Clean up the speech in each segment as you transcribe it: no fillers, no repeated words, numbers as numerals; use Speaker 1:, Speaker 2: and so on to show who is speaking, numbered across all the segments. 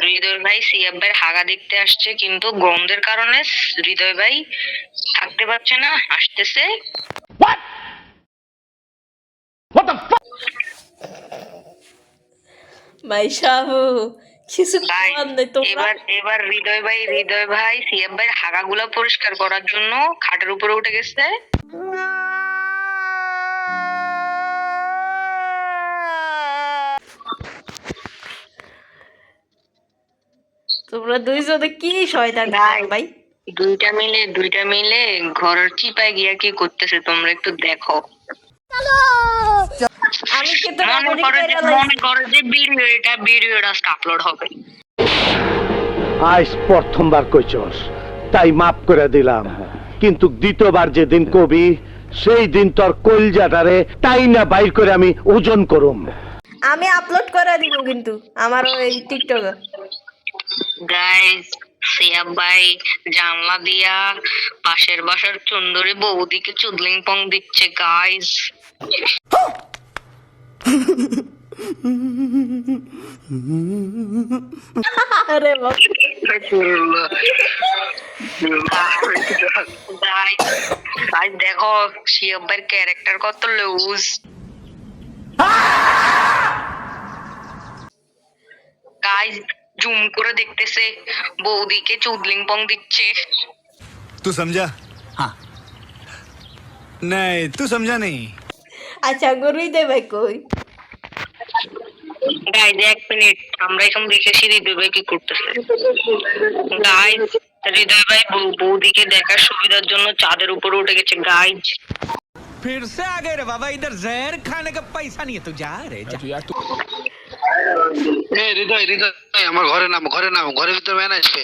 Speaker 1: হৃদয় ভাই সিয়াব ভাই হাগা দেখতে আসছে, কিন্তু গন্ধের কারণে হৃদয় ভাই থাকতে পারছে না, আসতেছে। এবার হৃদয় ভাই সিয়াব ভাই হাগাগুলা পরিষ্কার করার জন্য খাটের উপরে উঠে গেছে।
Speaker 2: তোমরা দুইজনে কি শয়তান ভাই?
Speaker 1: দুইটা মিলে ঘরের চিপায় গিয়া কি করতেছে তোমরা একটু দেখো।
Speaker 2: আমি কিন্তু
Speaker 1: মনে করো যে ভিডিওটা আপলোড হবে।
Speaker 3: আজ প্রথমবার কইছস তাই মাফ করে দিলাম, কিন্তু দ্বিতীয়বার যেদিন কবি সেই দিন তোর কলজাটারে তাই না বাইর করে আমি ওজন করুম।
Speaker 2: আমি আপলোড করে দিব কিন্তু আমার ওই টিকটকে।
Speaker 1: গাইস, সিয়াব ভাই জানলা দিয়া পাশের বাসার চুন্দরী বৌদিকে চুদলিং পং দিচ্ছে গাইস।
Speaker 2: আরে
Speaker 1: দেখো সিয়াব ভাইয়ের ক্যারেক্টার কত লুজ। গাইস জুম করে দেখতেছে বৌদিকে চুদলিং পং দিচ্ছে।
Speaker 4: तू समझा? हाँ नहीं तू समझा नहीं।
Speaker 2: আচ্ছা গরুই দে ভাই কই?
Speaker 1: গাইস এক মিনিট, আমরা এখন দেখেছি হৃদয় ভাই কি করতেছে। গাইস হৃদয় ভাই বৌদিকে দেখার সুবিধার জন্য চাঁদের উপরে উঠে গেছে। গাইস
Speaker 4: फिर से आ गए रे बाबा, इधर जहर खाने का पैसा नहीं है, तू जा रे जा।
Speaker 5: হৃদয় আমার ঘরে নাম, ঘরের ভিতরে ম্যান আসবে,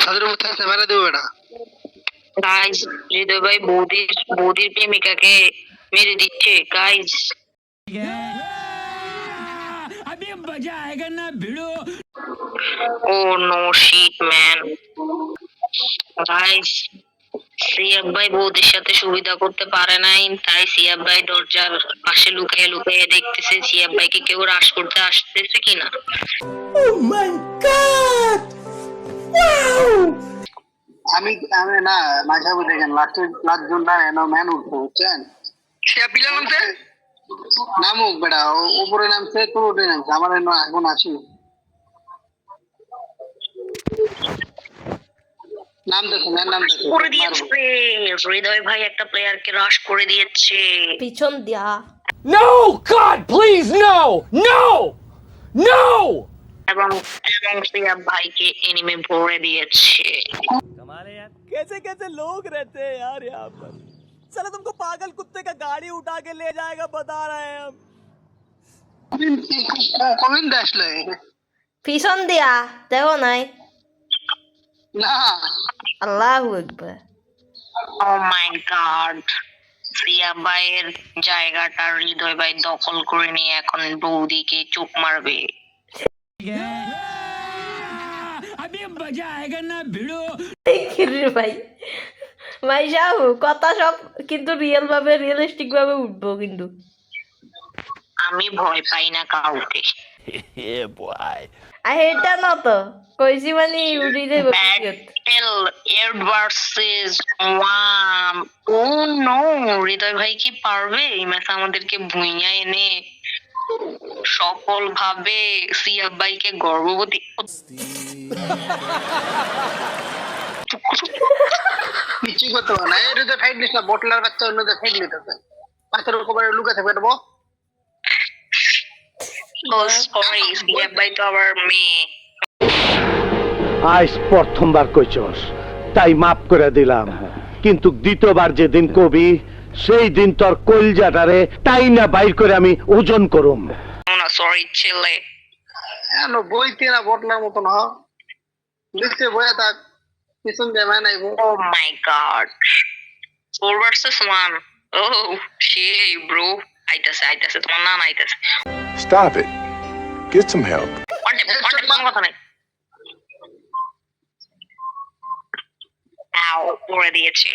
Speaker 5: ছাদের উপর থাকতে মেরে দেবে না।
Speaker 1: গাইস হৃদয় ভাই বৌদির প্রেমিকাকে মেরে দিচ্ছে। গাইস
Speaker 4: अभी मजा आएगा ना भिड़ो।
Speaker 1: ও নো শিট ম্যান। গাইস সিয়াব ভাই বৌদির সাথে সুবিধা করতে পারে নাই, তাই সিয়াব ভাই দরজার পাশে লুকিয়ে লুকিয়ে দেখতেছে সিয়াব ভাইকে কেউ রাশ করতে আসতেছে কিনা।
Speaker 5: আমি না মাঝে মধ্যে দেখেন লাস্ট জনটা এনো ম্যান উঠতো, বুঝছেন? সে পিলা নামছে নামুক বেটা, উপরে নামছে তো উঠে নামছে, আমার এখন আসি
Speaker 1: করে দিয়েছে। হৃদয় ভাই একটা প্লেয়ারকে রাশ করে দিয়েছে
Speaker 2: পিছন দিয়া।
Speaker 6: No, God, please, no, no, no.
Speaker 1: এবং সিয়াব ভাইকে এনিমে ভরে দিয়েছে।
Speaker 6: कैसे कैसे लोग रहते हैं यार यहाँ पर। साला तुमको पागल कुत्ते का गाड़ी उठा के ले जाएगा, बता रहे हैं हम।
Speaker 5: কমিন আসলে
Speaker 2: পিছন দিয়া দেখো নাই?
Speaker 5: না
Speaker 2: আল্লাহু আকবার।
Speaker 1: ও মাই গড, সিয়াব ভাইয়ের জায়গাটা হৃদয় ভাই দখল করে নিয়ে এখন বৌদিকে চোখ মারবে।
Speaker 4: अभी मजा आएगा ना भिड़ो।
Speaker 2: ভাই ভাই যাও কথা সব কিন্তু রিয়েলিস্টিক ভাবে উঠবো কিন্তু।
Speaker 1: আমি ভয় পাই না কাউকে।
Speaker 2: এটা না তো কইছি মানে উড়ি দেব।
Speaker 1: হৃদয় ভাই কি পারবে এই ম্যাচ আমাদেরকে ভুইয়া এনে সফল ভাবে সিয়াব ভাইকে গর্ভবতী?
Speaker 5: কিছু করতে পারে না, এর ফাইট নিস না, বোটলার বাচ্চা অন্যদের ফাইট নিতেছে, পাথর উপরে লুকে থাকবে দেবো।
Speaker 1: সিয়াব ভাই তো আবার মেয়ে।
Speaker 3: আজ প্রথমবার কইছস তাই মাফ করে দিলাম, কিন্তু দ্বিতীয়বার যেদিন কবি সেই দিন তোর কলজাটারে তাই না বাইর করে আমি ওজন করুম।
Speaker 1: না সরি ছেলে,
Speaker 5: বইতে না বোটলার মতন হ, দেখতে বয়া থাক, পিছন দিয়ে মানে নাইবো।
Speaker 1: ও মাই গড, 4 versus 1। ও সেই ব্রো, আইতাছে তোমার নাম আইতাছে।
Speaker 7: Stop it. Get some help.
Speaker 1: কোনো কথা নাই। আও করে দিয়েছে।